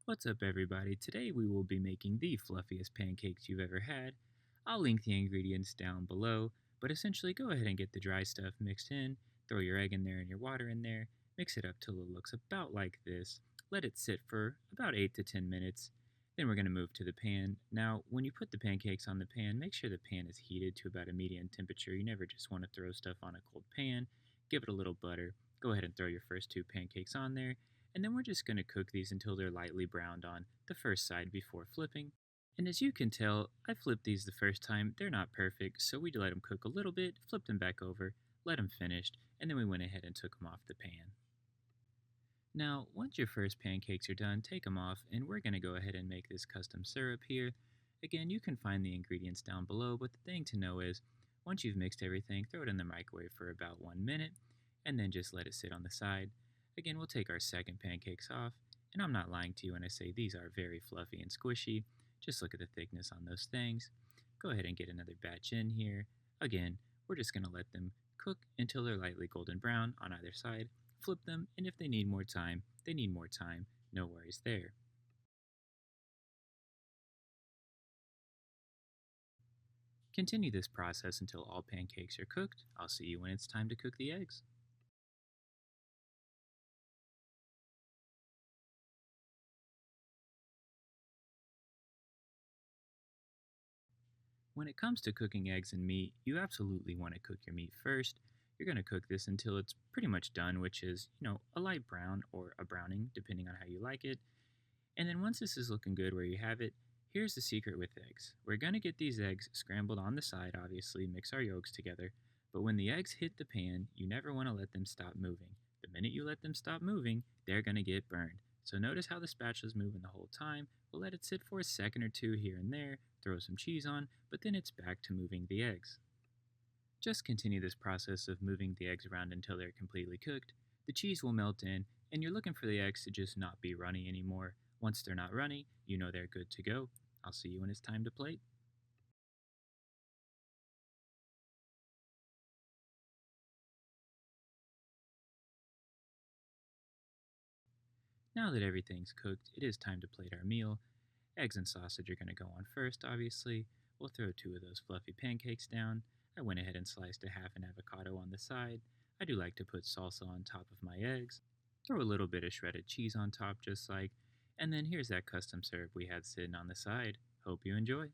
What's up, everybody? Today we will be making the fluffiest pancakes you've ever had. I'll link the ingredients down below, but essentially go ahead and get the dry stuff mixed in, throw your egg in there and your water in there, mix it up till it looks about like this. Let it sit for about 8 to 10 minutes. Then we're going to move to the pan. Now, when you put the pancakes on the pan, make sure the pan is heated to about a medium temperature. You never just want to throw stuff on a cold pan. Give it a little butter. Go ahead and throw your first two pancakes on there, and then we're just going to cook these until they're lightly browned on the first side before flipping. And as you can tell, I flipped these the first time. They're not perfect, so we let them cook a little bit, flipped them back over, let them finish, and then we went ahead and took them off the pan. Now, once your first pancakes are done, take them off, and we're going to go ahead and make this custom syrup here. Again, you can find the ingredients down below, but the thing to know is, once you've mixed everything, throw it in the microwave for about 1 minute, and then just let it sit on the side. Again, we'll take our second pancakes off, and I'm not lying to you when I say these are very fluffy and squishy. Just look at the thickness on those things. Go ahead and get another batch in here. Again, we're just going to let them cook until they're lightly golden brown on either side. Flip them, and if they need more time, they need more time. No worries there. Continue this process until all pancakes are cooked. I'll see you when it's time to cook the eggs. When it comes to cooking eggs and meat, you absolutely want to cook your meat first. You're going to cook this until it's pretty much done, which is, a light brown or a browning, depending on how you like it. And then once this is looking good where you have it, here's the secret with eggs. We're going to get these eggs scrambled on the side, obviously, mix our yolks together. But when the eggs hit the pan, you never want to let them stop moving. The minute you let them stop moving, they're going to get burned. So notice how the spatula's moving the whole time. We'll let it sit for a second or two here and there, throw some cheese on, but then it's back to moving the eggs. Just continue this process of moving the eggs around until they're completely cooked. The cheese will melt in, and you're looking for the eggs to just not be runny anymore. Once they're not runny, you know they're good to go. I'll see you when it's time to plate. Now that everything's cooked, it is time to plate our meal. Eggs and sausage are going to go on first, obviously. We'll throw two of those fluffy pancakes down. I went ahead and sliced a half an avocado on the side. I do like to put salsa on top of my eggs. Throw a little bit of shredded cheese on top, just like. And then here's that custom syrup we had sitting on the side. Hope you enjoy.